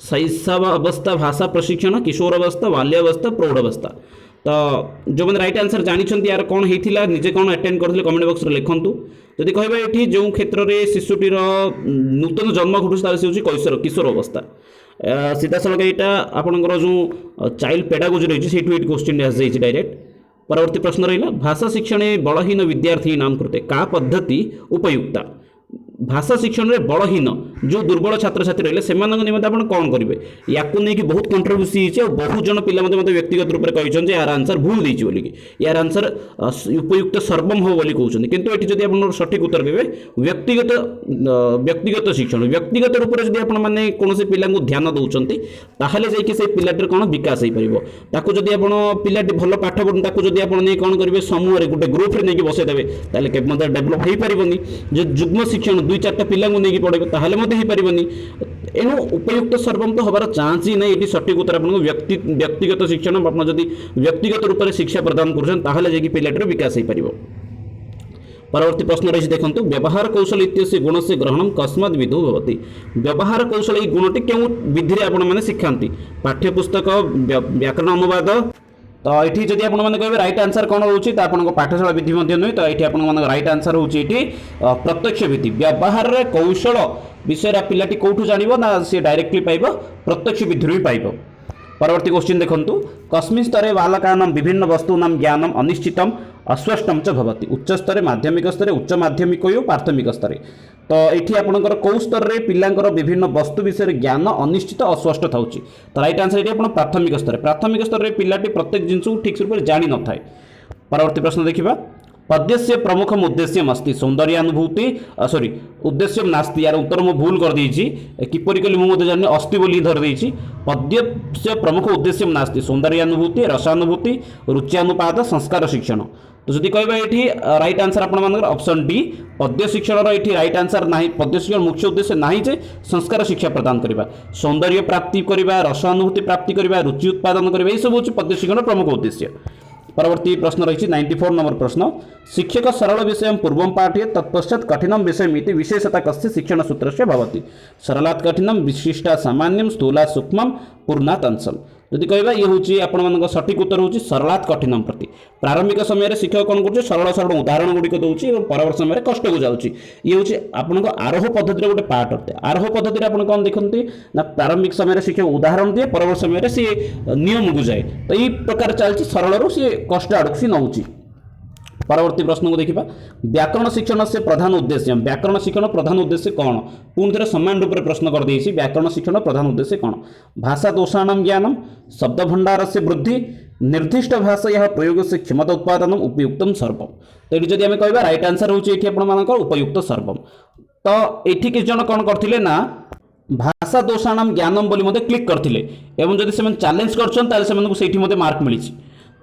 [SPEAKER 1] शैशव अवस्था भाषा प्रशिक्षण किशोरावस्था बाल्यावस्था प्रौढ़ावस्था तो जो मैंने राइट आंसर जानी यार कौन होता निजे कौन अटेंड करते कमेंट बॉक्स में लिखूँ जदि कहबा ये जो क्षेत्र में शिशुटीर नूतन जन्म घटुचा से हूँ किशोर अवस्था सीधा सड़क यहाँ आपंकर जो चाइल्ड पेडागोजी रही है ये क्वेश्चन आसी डायरेक्ट परवर्ती प्रश्न रहा भाषा शिक्षण बलहीन विद्यार्थी नाम कृते का पद्धति उपयुक्ता भाषा शिक्षण में बलहीन जो दुर्बल छात्र छात्री रहे से निमंते आप कौन करेंगे या बहुत कंट्रोवर्सी है बहुत जन पिला मत व्यक्तिगत रूप से कहते यार आंसर भूल देती बोलिकी यार आंसर उपयुक्त सर्वम हो बोली कहते किंतु ये जब आप सठिक उत्तर देवे व्यक्तिगत शिक्षण व्यक्तिगत रूप से जब आपने कौन पिला ध्यान दौरान ताहले जाइए से पिलाटर कौन विकास हो पार जब आप पिलाटी भल पाठ पढ़ू जब आप कौन करेंगे समूह गोटे ग्रुप नहीं बसईदेवे ताहले डेभलप हो पारनी जो जुग्म शिक्षण दुई चार्टा पिला नहीं पढ़े ताहले हो पारनी एणु उपयुक्त सर्वम तो हबार चान्स ही नहीं ये सठिक उत्तर आपको व्यक्तिगत शिक्षण आप व्यक्तिगत रूप से शिक्षा प्रदान कर पिलाटर विकास हो पार परवर्ती प्रश्न रही देखो व्यवहार कौशल इत्यस्य गुण से ग्रहण कस्मात् विधौ भवति व्यवहार कौशल ये गुणटी क्यों विधि आपने शिखाती पाठ्यपुस्तक व्याकरण अनुवाद तो ये जब आपने कहे राइट आंसर कौन रोचे तो आपको पाठशाला विधि नुहे तो ये आप राइट आंसर हूँ प्रत्यक्ष विधि व्यवहार कौशल विषय पिलाटी कौटू जान ना सी डायरेक्टली पाइब प्रत्यक्ष विधि ही पाइब परवर्ती क्वेश्चन देखो कस्मिन् स्तरे बालकानां विभिन्न वस्तूनां ज्ञानम अनिश्चितम अस्पष्टम च भवति उच्च स्तरे माध्यमिक स्तरे उच्च माध्यमिक प्राथमिक स्तरे तो ये आपंकर कौ स्तर में पिलांकर विभिन्न वस्तु विषय ज्ञान अनिश्चित अस्पष्ट था तो राइट आंसर ये प्राथमिक स्तर में पिलाटी प्रत्येक जिनस ठीक रूप से जानी न थाए परवर्ती प्रश्न देखा पद्यस्य प्रमुखम उद्देश्यम अस्ति सौंदर्यानुभूति सॉरी उद्देश्यम नास्ति यार उत्तर मैं भूल कर देछि किपरि कली मु मते जानि अस्ति बोली धर देछि पद्यस्य प्रमुख उद्देश्यम नास्ति सौंदर्यानुभूति रसानुभूति रुच्यानुपात संस्कार शिक्षण तो जदि कहबा एठी राइट आंसर आपण मानकर ऑप्शन डी पद्य शिक्षण एठी राइट आंसर नाही पद्य शिक्षण मुख्य उद्देश्य नाही जे संस्कार शिक्षा प्रदान करिबा सौंदर्य प्राप्ति करिबा रसानुभूति प्राप्ति करिबा रुचि उत्पादन करिबा ए सब होछि पद्य शिक्षण प्रमुख उद्देश्य। परवर्ती प्रश्न रही 94 नंबर प्रश्न शिक्षक सरल विषय पूर्व पाठ्य तत्पश्चात कठिनम विषय विशेषता कस्य शिक्षण सूत्र से भवति सरलात् कठिनम विशिष्टा सामान्यम स्थूला सूक्ष्म पूर्णात् अंशम जदि कहबा ये होची आपण मानक सठिक उत्तर होची सरलात् कठिनम प्रति प्रारंभिक समय शिक्षक कौन कर सरल सरल उदाहरण गुड़िक दूसरी और परवर्त समय कष्ट को जाऊँगी ये हूँ आपंक आरोह पद्धति गोटे पार्ट अटे आरोह पद्धति आप कौन देखते ना प्रारंभिक समय शिक्षक उदाहरण दिए परवर्त समय सी नियम को जाए तो यही प्रकार चलती सरल सी कष्ट आड़क सी नौची। परवर्ती प्रश्न को देखा व्याकरण शिक्षण से प्रधान उद्देश्य व्याकरण शिक्षण प्रधान उद्देश्य कौन पुणी थे समान रूप में प्रश्न कर देछि व्याकरण शिक्षण प्रधान उद्देश्य कौन भाषा दोषाणाम ज्ञानम शब्द भंडार से वृद्धि निर्दिष्ट भाषा प्रयोग से क्षमता उत्पादन उपयुक्तम सर्वम तो ये जब आम कह राइट आंसर होकर उपयुक्त सर्वम तो ये किसी जन कौन करते ना भाषा दोषाणाम ज्ञानम बोली मते क्लिक करते एवं जब से चैलेंज कर मार्क मिली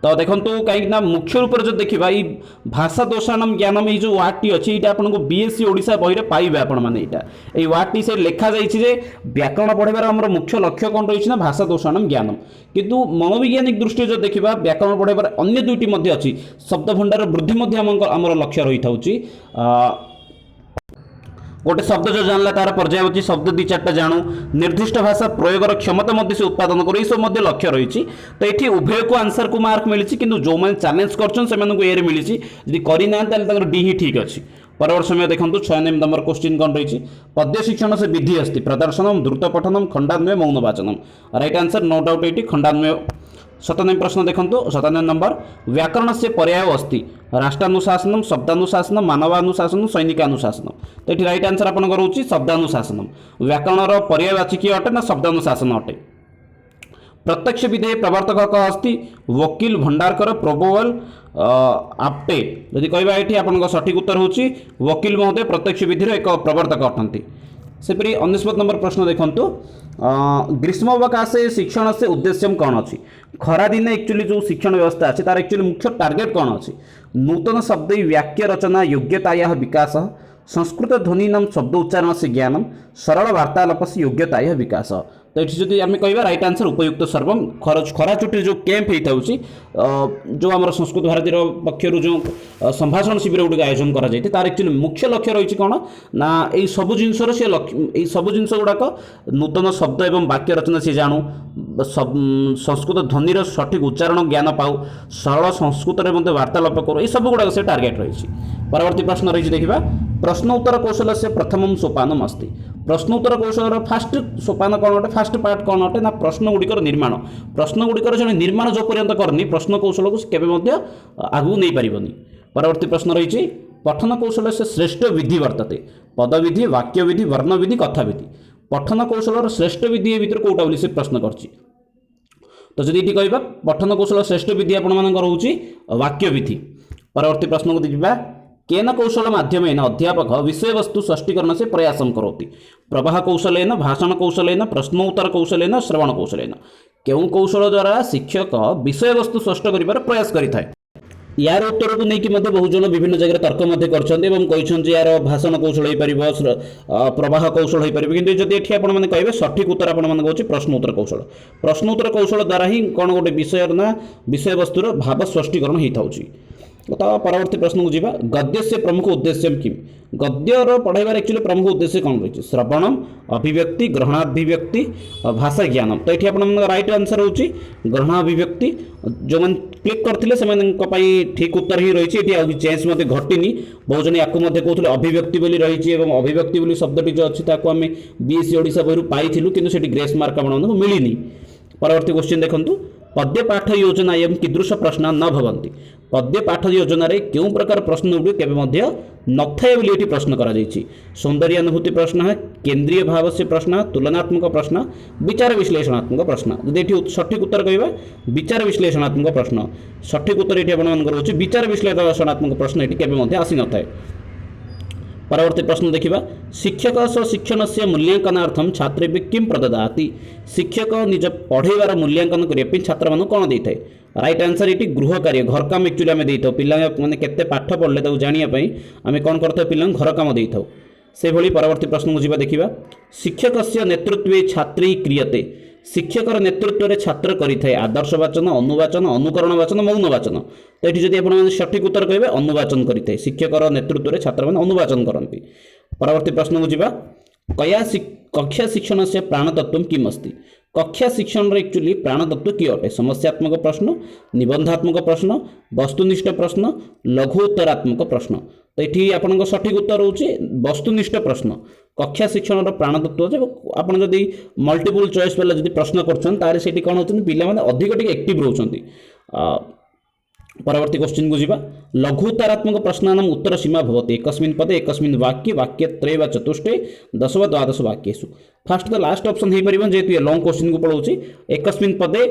[SPEAKER 1] तो देखो कहीं मुख्य रूप से जो देखा ये भाषा दोषाणाम ज्ञानम ये जो वार्ड टी अच्छी ये आपको बीएससी ओडिशा बही में पाइबे आपण मैंने ये वार्ड टी से लिखा जाइए व्याकरण पढ़ार आम मुख्य लक्ष्य कौन रही है भाषा दोषाणाम ज्ञानम किंतु मनोवैज्ञानिक दृष्टि जो देखा व्याकरण पढ़ार अन्य दुईटी अच्छी शब्द भंडार वृद्धि आमर लक्ष्य रही था गोटे शब्द जो जानला तार पर्याय अच्छी शब्द दी चार्टा जानू निर्दिष्ट भाषा प्रयोगर क्षमता से उत्पादन कर सब लक्ष्य रही तो ये उभय को आंसर को मार्क मिली कि जो मैंने चैलेंज कर मिली जी करना डी ही ठीक अच्छी। परवर्त समय देखो 6 नंबर क्वेश्चन कौन रही पद्य शिक्षण से विधि अस्ति प्रदर्शनम द्रुत पठनम खंडान्वय मौन वाचनम राइट आंसर नो डाउट ये खंडान्वय। 97 प्रश्न देखो 97 नंबर व्याकरण से पर्याय अस्ति राष्ट्रानुशासनम शब्दानुशासन मानवानुशासन सैनिकानुशासन तो ये राइट आंसर आपंकर होची शब्दानुशासन व्याकरण पर्यायवाची किए अटे ना शब्दानुशासन अटे। प्रत्यक्ष विधेय प्रवर्तक कह अस्ति वकील भंडारकर प्रोबोवल आप्टे यदि कहबा ये आपन सठिक उत्तर होची वकील महोदय प्रत्यक्ष विधि एक प्रवर्तक अटंती। सेपरी 19 नंबर प्रश्न देखंतु ग्रीष्मावकाशे शिक्षण से उद्देश्य कौन अच्छी खरा दिन एक्चुअली जो शिक्षण व्यवस्था अच्छी तार एक्चुअली मुख्य टार्गेट कौन अच्छी नूतन शब्द वाक्य रचना योग्यताया विकास संस्कृत ध्वनिनाम शब्द उच्चारण से ज्ञानम सरल वार्तालाप से योग्यताया विकास तो ये जब आम कह राइट आंसर उपयुक्त सर्वम खरा छुट्टी जो कैंप होता जो आम संस्कृत भारती पक्षर जो संभाषण शिविर गुड़िक आयोजन कराई तार एक्चुअली मुख्य लक्ष्य रही कौन ना यही सब जिनसर सी यही सब जिनस गुड़ाक नूतन शब्द एवं वाक्य रचना सी जानू संस्कृत ध्वनिर सठिक उच्चारण ज्ञान पाऊ सरल संस्कृत में वार्तालाप करूँ ये सब गुड़ाक से टार्गेट रही। परवर्ती प्रश्न रही देखा प्रश्न उत्तर कौशल से प्रथम सोपानम अस्ति प्रश्न उत्तर कौशल फास्ट सोपान कौन अटे फास्ट पार्ट कौन अटे ना प्रश्न गुड़िकर निर्माण प्रश्न गुड़िकर जो निर्माण जो पर्यंत करनी प्रश्न कौशल को केवे आगू नहीं पारिबनी। परवर्ती प्रश्न रही पठन कौशल से श्रेष्ठ विधि वर्तते पदविधि वाक्य विधि वर्ण विधि कथा विधि पठन कौशल श्रेष्ठ विधि भर कौटा बोली से प्रश्न कर तो जब ये कह पठन कौशल श्रेष्ठ विधि आपंकर वाक्य विधि। परवर्ती प्रश्न को देखा केन कौशल माध्यमेन अध्यापक विषय वस्तु स्पष्टीकरण से प्रयासम करोति प्रवाह कौशलेन भाषण कौशलेन प्रश्नोत्तर कौशलेन श्रवण कौशलेन केउं कौशल द्वारा शिक्षक विषय वस्तु स्पष्ट करिबार प्रयास करिथाय। यार उत्तर को लेकिन बहुत जन विभिन्न जगह तर्क कहते यार भाषण कौशल हो पार प्रवाह कौशल हो पार कि जब ये आपने कहे सठिक उत्तर आपको प्रश्नोत्तर कौशल प्रश्नोत्तर कौशल द्वारा ही कौन गोटे विषय ना विषय वस्तुर भाव स्पष्टीकरण होता है। तो परवर्ती प्रश्न को जीवा गद्य से प्रमुख उद्देश्य किम गद्यर पढ़ाइबार एक्चुअली प्रमुख उद्देश्य कौन रही श्रवणम अभिव्यक्ति ग्रहणाभिव्यक्ति भाषा ज्ञानम तो ये आप राइट आंसर होची ग्रहणाभिव्यक्ति जो मैंने क्लिक करते से ठीक उत्तर ही रही चेंज मत घटनी बहुत जन या कहते अभिव्यक्ति बोली रही अभिव्यक्ति बोली शब्दटी जो अच्छी आम बीएससी ओडिशा बही पाइलु कि ग्रेस मार्क आपको मिलनी। परवर्ती क्वेश्चन देखंतु पद्य पाठ योजना एवं कीदृश प्रश्न न भवन्ति पद्य पाठ योजन क्यों प्रकार प्रश्न गुड़ी केवे नथाए बोली एटी प्रश्न करा जायछि। सौंदर्य अनुभूति प्रश्न है, केंद्रीय भाव से प्रश्न, तुलनात्मक प्रश्न, विचार विश्लेषणात्मक प्रश्न। जदि एटी सठिक उत्तर कहबा विचार विश्लेषणात्मक प्रश्न, सठिक उत्तर एटी आपण मानकर होछि विचार विश्लेषणात्मक प्रश्न एटी केबे मध्ये आसी नथाए। परवर्ती प्रश्न देखिबा, शिक्षक स्व शिक्षण से मूल्यांकनार्थम छात्रेभ्य किं प्रददाति। शिक्षक निज पढ़ेबार मूल्यांकन करिया छात्र मान कोन देइथाय। राइट आंसर ये गृह कार्य घर काम एक्चुअली आम देता पिला मैंने केते पाठ पढ़ले जानापी आम कौन करता पिला घर काम देता से भली। परवर्ती प्रश्न को जी देखा, शिक्षक से नेतृत्व छात्री क्रियते। शिक्षकर नेतृत्व में छात्र करें आदर्श वाचन, अनुवाचन, अनुकरण वाचन, मौन वाचन। तो ये जब आप सठिक उत्तर कहे अनुवाचन करें, शिक्षकर नेतृत्व में छात्र मैंने अनुवाचन करती। परवर्ती प्रश्न को जी, कक्षा शिक्षण से प्राणतत्व किम अस्ति। कक्षा शिक्षण एक्चुअली प्राणतत्व कि अटे। समस्यात्मक प्रश्न, निबंधात्मक प्रश्न, वस्तुनिष्ठ प्रश्न, लघु उत्तरात्मक प्रश्न। तो ये आपन सठिक उत्तर होची वस्तुनिष्ठ प्रश्न। कक्षा शिक्षण प्राणतत्व जब आप मल्टीपल चॉइस वाला जब प्रश्न कर कौन होती पिला अधिक एक्टिव रोचंती। परवर्ती क्वेश्चन को जीवा, लघुत्तरात्मक प्रश्नानाम उत्तर सीमा भवति एकस्मिन् पदे एकस्मिन् वाक्ये वाक्यत्रये वा चतुष्टये 10 वा 12 वाक्येषु। फास्ट तो लास्ट ऑप्शन हो पार जेहेतु ये लॉन्ग क्वेश्चन को पढ़ाऊँगी। एकस्मिन् पदे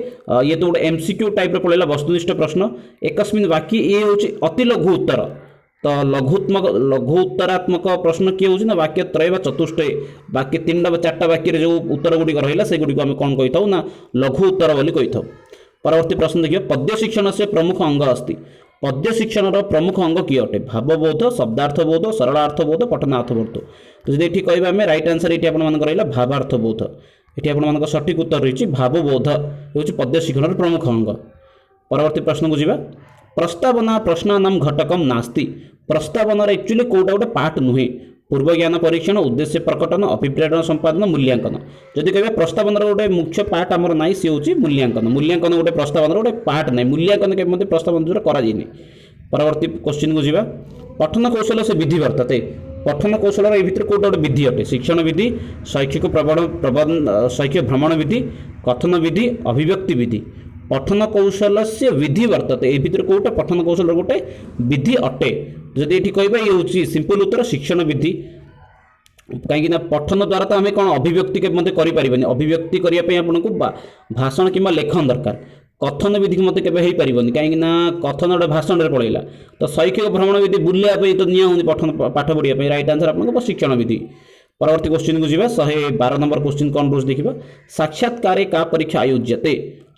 [SPEAKER 1] ये तो गोटे एमसीक्यू टाइप पड़ेगा वस्तुनिष्ठ प्रश्न। एकस्मिन् वाक्ये ये हूँ अति लघु उत्तर। तो लघु उत्तरात्मक प्रश्न किए होना वाक्यत्रय वा चतुष्टय वाक्य 3 वा 4 वाक्य जो उत्तर गुड़िक रहा से गुड़िक आम कौन कही ना लघु उत्तर बोली कही। परवर्ती प्रश्न देखिए, पद्य शिक्षण से प्रमुख अंग अस्ति। पद्य शिक्षण प्रमुख अंग किए अटे। भावबोध, शब्दार्थबोध, सरलार्थबोध, पठनार्थबोध। तो जब ये कह आम राइट आंसर ये रहा भावार्थबोध। ये आप सठिक उत्तर रही भावबोध हूँ पद्य शिक्षण प्रमुख अंग। परवर्ती प्रश्न को जी, प्रस्तावना प्रश्नानाम घटकम नास्ति। प्रस्तावना एक्चुअली कोटा गोटे पार्ट नुहे। पूर्व ज्ञान परीक्षण, उद्देश्य प्रकटन, अभिप्रेरण संपादन, मूल्यांकन। जदि कह प्रस्तावनार गोटे मुख्य पार्ट आमर ना सी हूँ मूल्यांकन। मूल्यांकन गोटे प्रस्तावनार गोटे पार्ट ना, मूल्यांकन के प्रस्तावना जो कराई। परवर्ती क्वेश्चन को जी, पठन कौशल से विधि वर्तते। पठन कौशल ये भितर कोटा गोटे विधि अटे। शिक्षण विधि, शैक्षिक शैक्षिक भ्रमण विधि, कथन विधि, अभिव्यक्ति विधि। पठन कौशल से विधि वर्तते ये भितर कोटा पठन कौशल गोटे विधि अटे। जदि ये कहबा ये हूँ सिंपल उत्तर शिक्षण विधि। कहीं पठन द्वारा तो आम कौन अभिव्यक्ति करें। अभिव्यक्ति करने आपको भाषण कि लेखन दरकार। कथन विधि मत के पारन कहीं कथन गोटे भाषण में पड़ेगा। तो शैक्षिक भ्रमण विधि बुलाया तो निया पठन पाठ पढ़ाई। राइट आंसर आपको शिक्षण विधि। परवर्ती क्वेश्चन को जी, 112 नंबर क्वेश्चन कौन रोज देखा, साक्षात्कार का परीक्षा आयोज्यते।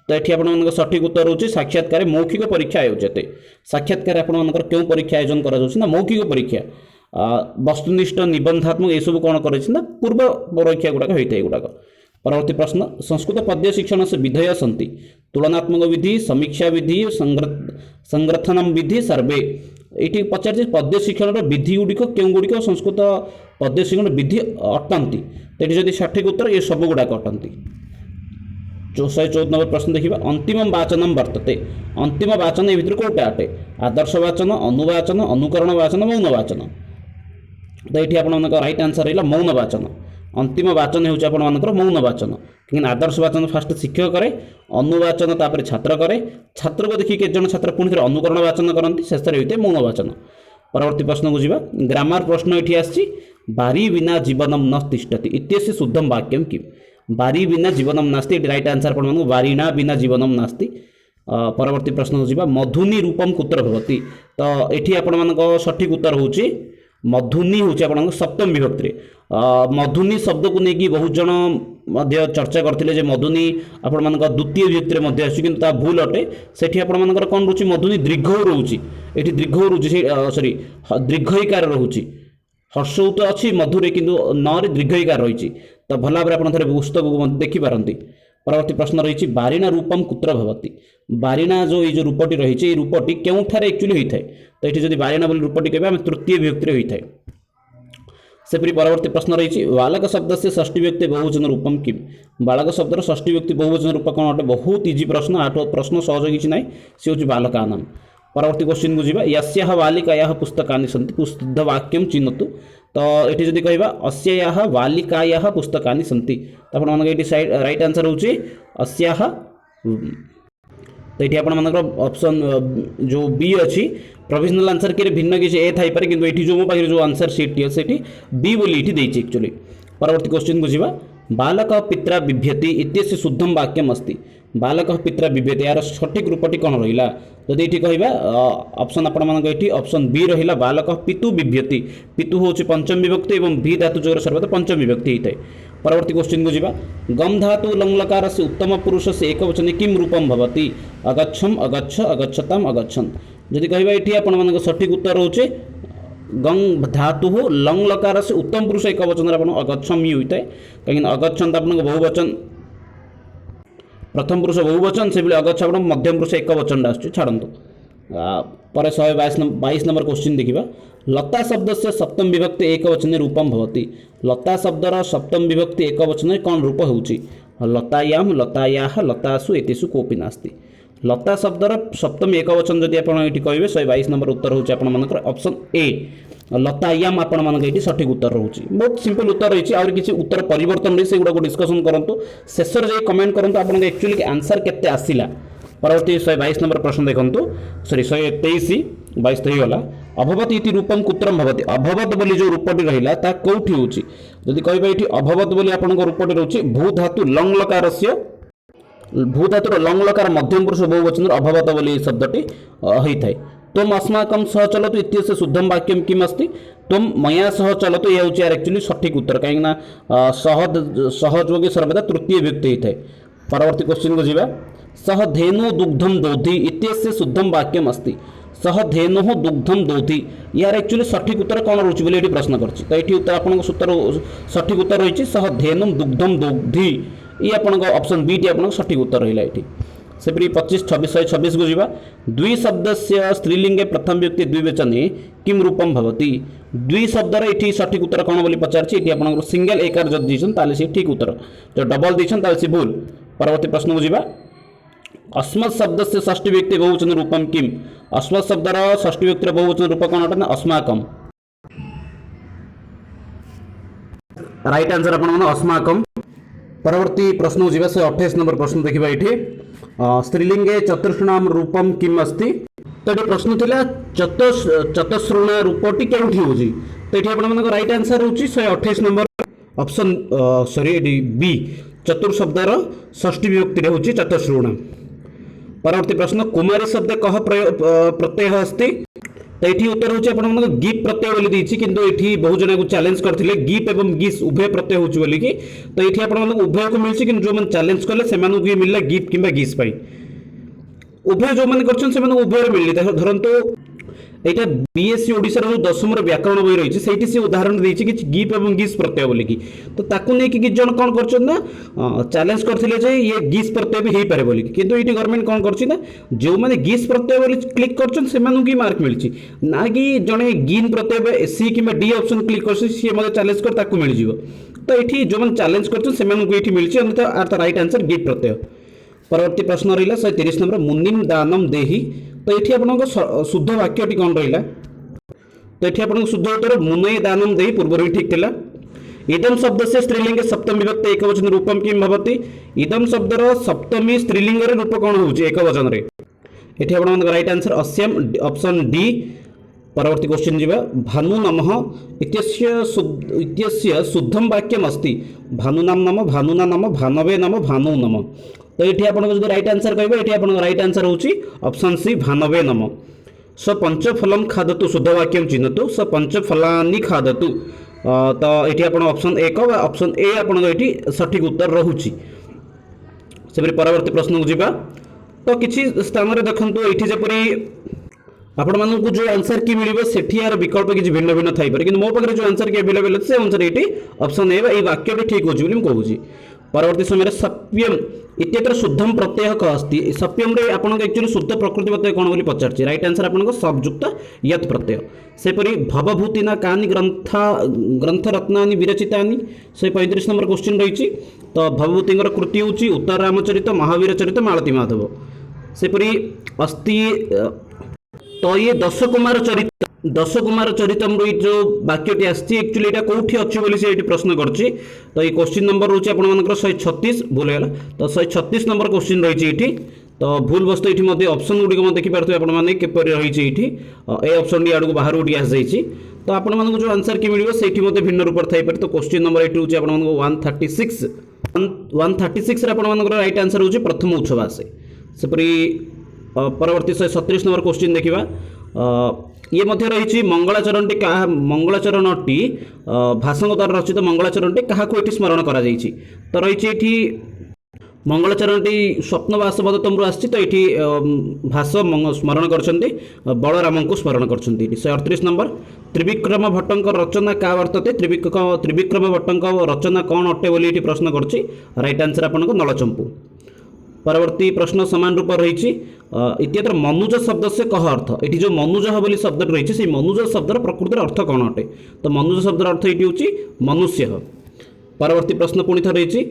[SPEAKER 1] तो ये आप सठिक उत्तर होची साक्षात्कार मौखिक परीक्षा आयोज्यते। साक्षात्कार आपंकर क्यों परीक्षा आयोजन करा मौखिक परीक्षा, वस्तुनिष्ठ, निबंधात्मक ये सब कौन कर पूर्व परीक्षा गुड़ाक होता है गुड़ाक। परवर्ती प्रश्न, संस्कृत पद्य शिक्षण से विधेय सन्ति। तुलनात्मक विधि, समीक्षा विधि, संग्रथनम विधि, सर्वे। ये पचार पद्य शिक्षण विधि गुड़िक क्यों गुड़िक संस्कृत पद्य शिक्षण विधि अटंती। तो ये जब सठिक उत्तर ये सब गुड़ाक अटंती। 114 नंबर प्रश्न देखिए, अंतिम वाचनम वर्तते। अंतिम वाचन ये भितर कोटा अटे। आदर्श वाचन, अनुवाचन, अनुकरण वाचन, मौन वाचन। तो ये आप राइट आंसर रहा मौन वाचन। अंतिम वाचन होकर मौन वाचन। कहीं आदर्श वाचन फास्ट शिक्षक करे, अनुवाचन तापर छात्र करे, छात्र को देखिए केत जन छात्र पुणी अनुकरण वाचन करती, शेष होते मौन वाचन। परवर्ती प्रश्न को जी, ग्रामर प्रश्न ये आसी, बारी बिना जीवनम न तिष्ठति इत्यस्य शुद्धम वाक्यम किम। बारी बिना जीवनम नास्ति राइट आंसर पढ़ बारिणा बिना जीवनम नास्ति। परवर्ती प्रश्न को जी, मधुनी रूपम कुत्र भवति। तो ये आप सठिक उत्तर हूँ मधुनी हूँ आप सप्तम विभक्ति। मधुनी शब्द को लेकिन बहुत जन चर्चा करते मधुनी आपण द्वितीय विभक्ति आसुँ कि भूल अटे। से आपर कौन रोचे मधुनी दीर्घ रोचे। ये दीर्घ रोचे सॉरी दीर्घईकार रोचे। हर्षौ तो अच्छी मधुरे किंतु न दीर्घईकार रही। तो भल भाव आप पुस्तक को देखिपारती। परवर्ती प्रश्न रही, बारिणा रूपम कुत्र भवति। बारिणा जो ये रूपटी रही है रूपटी क्योंठार एक्चुअली होता है। तो ये जब बारिणा बोली रूपटी कह तृतीय विभक्ति होता है। सेपरी परवर्ती प्रश्न रही, बालक शब्द से षष्ठी व्यक्ति बहुवचन रूपम किम। बालक शब्दर षष्ठी व्यक्ति बहुवचन रूप कौन अटे। बहुत इजी प्रश्न, आठ प्रश्न सहज किसी ना सी हूँ बालकानाम। परवर्ती क्वेश्चन को जी, यस्याः बालिकायाः पुस्तकानि सन्ति शुद्ध वाक्यम चिन्हतु। तो ये जब कह अस्याः बालिकायाः पुस्तकानि सन्ति तो आप राइट आंसर हूँ अस्याः तो ये आप ऑप्शन जो बी अच्छी प्रोविजनल आंसर के भिन्न किसी ए थाई पारे किंतु एठी जो मो पाखरे जो आंसर शीट टी सेठी बी बोली एठी देछि एक्चुअली। परवर्ती क्वेश्चन को जीवा बालक पित्रा बिभ्यति इत्यस्य शुद्धम वाक्यम अस्ति। बालक पित्रा बिभ्यति यार सठिक रूपटी कौन रहिला जदि एठी कहबा ऑप्शन आपण मानक एठी ऑप्शन बी रहिला बालक पितु बिभ्यति। पितु होछि पंचम विभक्ति एवं बी धातु जोर सर्वदा पंचम विभक्ति हिताय। परवर्ती क्वेश्चन को जीवा गम धातु लंग लकार से उत्तम पुरुष से एकवचने किम रूपम भवति अगच्छम अगच्छ अगच्छताम अगच्छन। जदि कहबा एठी आपण मानक सठिक उत्तर होछि गंग धातु लंग लकार से उत्तम पुरुष एक वचन आप अगच्छम ही होता है कहीं अगच्छन तो आप बहुवचन प्रथम पुरुष बहुवचन से अगच्छ आप मध्यम पुरुष एक वचन आस छाड़ू। पर 122 नंबर क्वेश्चन देखा लता शब्द से सप्तम विभक्ति एक वचन रूपम भवति। लता शब्दर सप्तम विभक्ति एक वचन कौन रूप होउछि लतायाम लतायाः लतासु एतेषु कोऽपि नास्ति। लता शब्दर सप्तम एक वचन जदि आप कहे 122 नंबर उत्तर होची आपण मानकर ऑप्शन ए लतायाम आपण मानक ये सठिक उत्तर रोचे। बहुत सिंपल उत्तर रही और किसी उत्तर परिवर्तन रही से गुड़ा डिस्कसन करूँ शेष जाए कमेंट करूँ आप एक्चुअली आंसर केते आसिला। परवर्ती 122 नंबर प्रश्न देखंतु सॉरी 123 22 तो गला अभवत इति रूपम कुत्रम भवति। अभवत बोली जो रूपटी रहिला ता कोठी होची जदि कहबा एठी अभवत बोली आपण रूपटी रहउची भू धातु लंग लकारस्य भू धातुर लंग लकार मध्यम पुरुष बहुवचन अभवत बोली शब्दटी होइथाय। तुम अस्माकं सह चलतु इत्यस्य शुद्धम वाक्यम किम अस्ति तुम मया सह चलतु ये होची एक्चुअली सठिक उत्तर कहीं ना सहयोगी सर्वदा तृतीय विभक्ति होइथाय। परवर्ती क्वेश्चन को जीवा सह धेनु दुग्धम दौधि इत्यस्य शुद्धम वाक्यम अस्ति। सह धेनु दुग्धम दौधि यार एक्चुअली सठिक उत्तर कौन रोची बोली प्रश्न करछि तो ये उत्तर आपन सूत्र सठिक उत्तर रही सह धेनु दुग्धम दौधि ये आपन ऑप्शन बी टी आपन सठिक उत्तर रहिला एठी। सेपरी 25 26 126 को जीवा द्वि शब्द से स्त्रीलिंगे प्रथम व्यक्ति द्विवचने किम रूपम भवति। द्वि शब्दर एठी सठिक उत्तर कौन बोली पचारछि एठी आपन सिंगल एकार जद दिछन ताले से ठीक उत्तर जो डबल दिछन ताले से भूल। परवर्ती प्रश्न को जीवा अस्मत् शब्द से षष्ठी व्यक्ति बहुवचन रूपम किम। अस्मत् शब्दर षष्ठी व्यक्ति बहुवचन रूप कौन अटे अस्माकम। राइट आंसर आपन अस्माकम। परवर्ती प्रश्न को जीवा 128 नंबर प्रश्न देखिबा एठी स्त्रीलिंगे चतुर्षणाम रूपम किम अस्ति। तो ये प्रश्न थिला चतुर्षृण रूपटी केउठी होजी तो ये आपण मानक राइट आंसर होची 128 नंबर ऑप्शन सॉरी एडी बी चतुर शब्दर षष्ठी विभक्ति रे होची चतुर्षृण। परवर्ती प्रश्न कुमारी शब्द कह प्रत्यय अस्ति तो ये उत्तर होची आपण मानक गीप प्रत्यय बोली देछि किंतु एठी बहु जना को चैलेंज करथिले गीप एवं गीस उभय प्रत्यय होची बोली कि तो एठी आपण मानक उभय को मिलछि किंतु जो मन चैलेंज करले सेमानु की मिलला गीप किंबा गीस पई उभय जो मन करछन सेमानु उभय मिलली धरंतु एटा बीएससी ओडिसा रो 10म व्याकरण बही रही से सी उदाहरण देछि कि गीप एवं गीस प्रत्यय बोली कि तो ताकू नै कि जन कोन करछन ना चैलेंज करथिले जे ये गीस प्रत्यय भी हेई पारे बोली किंतु एटी गवर्नमेंट कोन करछि ना जो माने गीस प्रत्यय बोली क्लिक करछन सेमानु की मार्क मिलछि ना कि जने गीन प्रत्यय सी किबा डी ऑप्शन क्लिक करछि सी मते चैलेंज कर ताकू मिल जिवो तो एठी जो मन चैलेंज करछन सेमानु को एठी मिलछि अन्यथा आर राइट आंसर गीप प्रत्यय। परवर्ती प्रश्न रहिला 130 नंबर मुनिम दानम देहि तो ये आपको शुद्ध वाक्यटी कौन रहा तो ये आपको शुद्ध उत्तर मुनय दानम देहि पूर्व ठीक थिला। इदम शब्द से स्त्रीलिंगे सप्तम विभक्ति एक वचन रूपम किम भवति। इदम शब्दर सप्तमी स्त्रीलिंग रूप कौन होउची एक वचन रे एठी आपन राइट आंसर अस्यम ऑप्शन डी। परवर्ती क्वेश्चन जीवा भानु नमः इत्यस्य शुद्धम वाक्यम अस्ति। भानुनाम नम भानुना नम भानवे नम भानु नम तो ये आपको जो राइट आंसर कहे ये आपको राइट आंसर होची ऑप्शन सी भानवे नम। स पंचफलम खादतु शुद्ध वाक्यम चिन्हतु स पंचफलानि खादतु तो ये आप ऑप्शन एक ऑप्शन ए आपन सठिक उत्तर रोची। से परवर्ती प्रश्न को जीवा तो किसी स्थान में देखो ये जपरी आपण मानक जो आंसर की मिले सेठी यार विकल्प किसी भिन्न भिन्न थाई पारे कि मो पाखे जो आंसर की अवेलेबल अच्छे अनुसार ये ऑप्शन ए वाक्य भी ठीक होची कहूँ। परवर्ती समय सप्यम इत्यत्र शुद्धम प्रत्यय कह अस्ति। सप्यम रे आपन एक्चुअली शुद्ध प्रकृति प्रत्यय कौन बोली पचारछि राइट आंसर आपन संयुक्त यत् प्रत्यय। सेपरि भवभूतिना कानि ग्रंथ रत्नानि विरचितानि 135 नंबर क्वेश्चन रही तो भवभूतिंगर कृति होची उत्तर रामचरित महावीर चरित मालती माधव। सेपरि अस्ति तो ये दश कुमार चरितम जो वाक्यटी आसी एक्चुअली यहाँ कौटी अच्छी बोली से प्रश्न करछि तो ये क्वेश्चन नंबर रोचे आप 136 भूल गला तो 136 नंबर क्वेश्चन रही तो भूल बस्तु ये ऑप्शन गुड़िक देखिपे आपने किपर रही ये ऑप्शन टी आड़ बाहर टी आसी तो आपण मानक जो आंसर की मिले से भिन्न रूप थी तो क्वेश्चन नंबर एट हूँ आप 136 आपर राइट आंसर हूँ प्रथम उच्छवास सेपरी परवर्ती 137 नंबर क्वेश्चन देखा ये मध्य रही मंगलाचरण टी क्या मंगलाचरण टी भाषण द्वारा रचित मंगलाचरण टी क्या स्मरण करा तो रही मंगलाचरण टी स्वप्नवास बदतमु आसी तो ये भाष स्मरण कर बलराम को स्मरण कर 138 नंबर त्रिविक्रम भट्टଙ୍କ रचना क्या वर्तते त्रिविक्रम भट्टଙ୍କ रचना कौन अटे बोली प्रश्न करछि राइट आंसर आपनको नलचंपू। परवर्ती प्रश्न समान रूप रही इत्यत्र मनुज शब्द से कह अर्थ ये जो मनुज बोली शब्द रही से मनुज शब्दर प्रकृतिर अर्थ कौन अटे तो मनुज शब्दर अर्थ ये हूँ मनुष्य। परवर्ती प्रश्न पुणी थे रही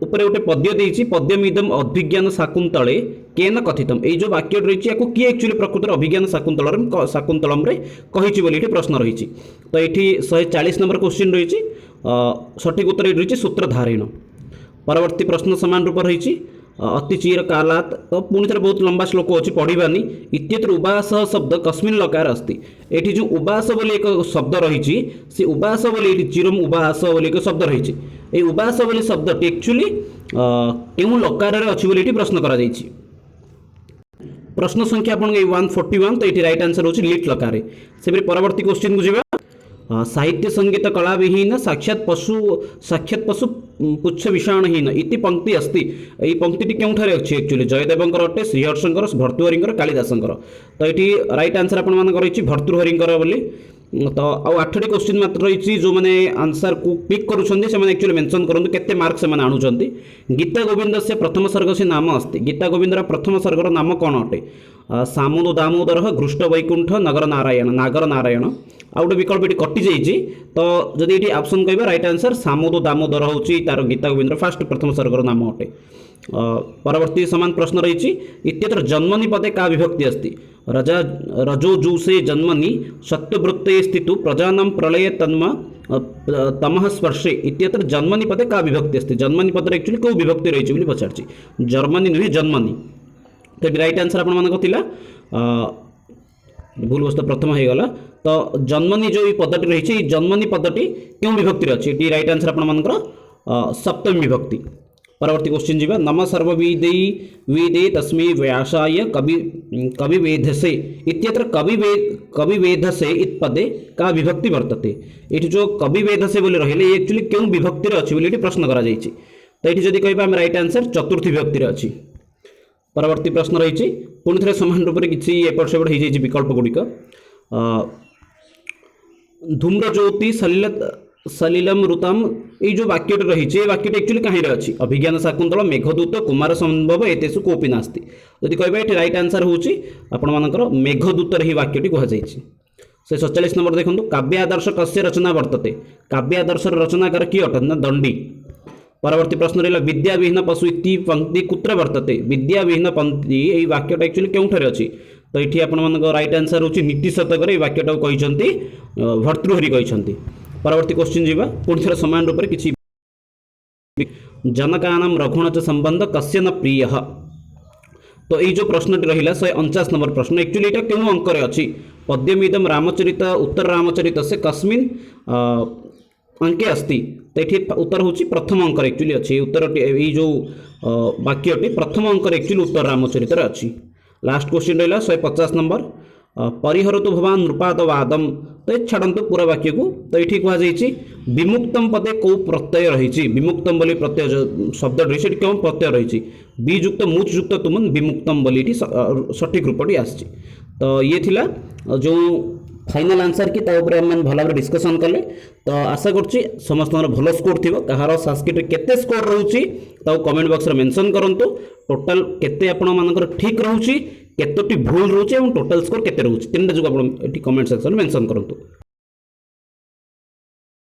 [SPEAKER 1] उपरे गोटे पद्य देती पद्यम इदम अभिज्ञान शाकुंतले केन कथितम ये जो वाक्य रही किए एक्चुअली प्रकृतिर अभिज्ञान शाकुंतलम कही प्रश्न रही तो ये 140 नंबर क्वेश्चन रही सठिक उत्तर ये रही सूत्रधारेण। परवर्ती प्रश्न समान रूप रही अति चीर कालात तो पुणी थे बहुत लंबा श्लोक अच्छी पढ़ानी इत्यत्र उबास शब्द कस्मिन् लकार अस्ति ये जो उबास बोली एक शब्द रही सी उबास बोली चिरम उबास बोली एक शब्द रही ये उबास बोली शब्द एक्चुअली क्यों लकार अच्छी बोली प्रश्न करा जाइछि। प्रश्न संख्या आपन 141 तो ये राइट आंसर होछि लिट लकार से परवर्ती क्वेश्चन को जीवा साहित्य संगीत कला विहीन साक्षात पशु पुच्छ विषाणहीन इति पंक्ति अस्ति ये पंक्ति क्योंठारे अच्छी एक्चुअली जयदेवंकर अटे श्रीहर्षंकर भर्तृहरिंकर कालिदासंकर तो ये राइट आंसर आपण मान रही भर्तृहरिंकर बोली तो आउ 8टी क्वेश्चन मात्र रही जो मैंने आंसर को पिक करुँच एक्चुअली मेंशन करूँ केते मार्क से आणुंट गीता गोविंद से प्रथम सर्ग से नाम अस्ति गीता गोविंदर प्रथम सर्गर नाम कौन अटे सामुद दामोदर घृष्ट वैकुंठ नगर नारायण आउ गोटे विकल्प ये कटि जाइए तो जदि ये ऑप्शन कह राइट आंसर सामुद दामोदर हूँ तार गीता गोविंदर फास्ट प्रथम सर्गर नाम अटे। परवर्ती समान प्रश्न रही इत्यत्र जन्मनि पदे का विभक्ति अस्ति रजा रजोजूसे जन्मनि सत्यवृत्ते स्थितु प्रजानां प्रलये तमः स्पर्शे इत्यत्र जन्मनि पदे का विभक्ति अस्ति जन्मनि पदे एक्चुअली कौ विभक्ति रही बोली पचारछि जर्मनी नुहे जन्मनि तो राइट आंसर आपण मानक थिला भूल बस्त प्रथम हो गला तो जन्मनि जो पदटी रही जन्मनि पदटी क्यों विभक्ति अच्छी ये राइट आंसर आपण मानकर सप्तमी विभक्ति। परवर्ती क्वेश्चन जीवा नम सर्वविदे तस्मै व्यासाय कविवेधसे इत्यत्र कविवेधसे इत्पदे का विभक्ति वर्तते ये जो कविवेधसे बोली रहिले एक्चुअली क्यों विभक्ति अच्छी बोली प्रश्न करा जाइछि तो ये जदि कहबा हम राइट आंसर चतुर्थी विभक्ति अच्छी। परवर्ती प्रश्न रही पुणी थे समान रूप से किसी एपट सेपट हो जाइए विकल्प गुड़िक धूम्रज्योति सलिलम ऋतम ये जो वाक्य रही है वाक्य एक्चुअली कहीं अच्छी अभिज्ञान शाकुंतल मेघदूत कुमार संभव एतेषु कोपी नास्ति जदि कहबा ये राइट आंसर हूँ आपर मेघदूत ही वाक्यटी कहुई से 47 नंबर देखो काव्य आदर्श कस्य रचना वर्तते काव्य आदर्श रचनाकार किए अटन ना दंडी। परवर्ती प्रश्न रहा विद्याविहीन पशु इति पंक्ति कुत्र वर्तते विद्याविहीन पंक्ति यही वाक्यटा एक्चुअली क्योंठारे अच्छी तो ये आप राइट आंसर हूँ नीति शतक वाक्यटा कहते भर्तृहरि कहते। परवर्ती क्वेश्चन जीवा पुणी थे समान रूप से किसी जनकानां रघुनाथ संबंध कस्य न प्रिय तो ये जो प्रश्नटी रहा 149 नंबर प्रश्न एक्चुअली ये क्यों अंकरे अच्छी पद्यमिदम रामचरित उत्तर रामचरित से कस्मिन् अंके अस्ति तो ये उत्तर हूँ प्रथम अंकर एक्चुअली अच्छी उत्तर ये जो वाक्यटी प्रथम अंकर एक्चुअली उत्तर रामचरित अच्छी। लास्ट क्वेश्चन रहा 150 नंबर परिहरतु भवान नृपादवादम तो ये छाड़ू पूरा वाक्य को तो ये कहुई विमुक्तम पदे कौ प्रत्यय रही विमुक्तम बोली प्रत्यय शब्द रही क्यों प्रत्यय रही बीजुक्त मुचयुक्त तुम विमुक्तम बोली सठिक रूपटी आसी तो ये थिला जो फाइनल आंसर कि भल भाव डिस्कसन कले तो आशा करुँच समस्त भल स्कोर थी कहार संस्कृत केते स्कोर रोचे कमेंट बॉक्स में मेंशन करंतु टोटाल केते आपण मानकर ठीक रोचे केतोटी भूल रोचे और टोटाल स्कोर केते रोचे तीन जो आप कमेंट सेक्शन में मेंशन करंतु।